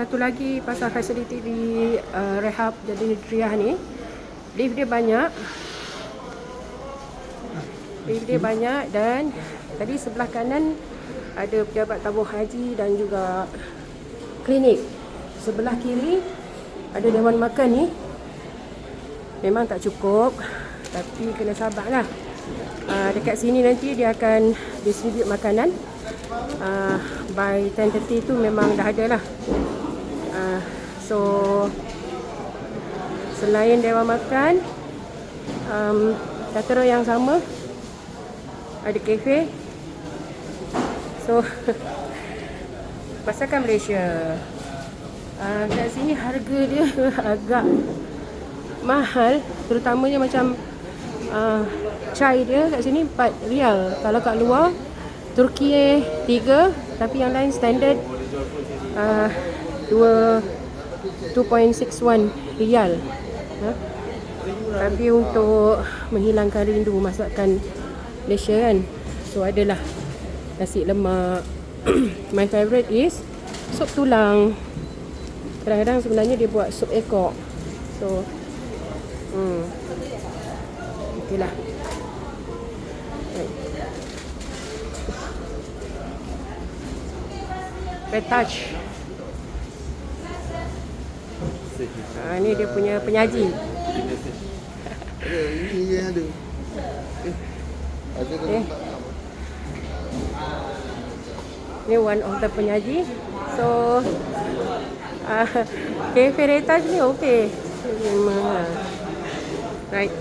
satu lagi pasal fasiliti di Rehab Jardin Nutriah ni, lift dia banyak dan tadi sebelah kanan ada pejabat tabung haji dan juga klinik. Sebelah kiri ada dewan makan ni. Memang tak cukup, tapi kena sabarlah. Dekat sini nanti dia akan distribute makanan. By 10:30 tu memang dah ada lah. So selain dewan makan, data yang sama ada kafe. So masakan Malaysia, kat sini harga dia agak mahal, terutamanya macam chai dia kat sini 4 rial. Kalau kat luar Turki 3, tapi yang lain standard 2.61 rial. Tapi untuk menghilangkan rindu masakan Malaysia kan, so adalah nasi lemak. My favourite is sup tulang. Kadang-kadang sebenarnya dia buat sup ekor. So okey lah. Petaj. Ni dia punya penyaji. Ini ada. Ni one of the penyaji. So cafe Petaj ni okey. Right.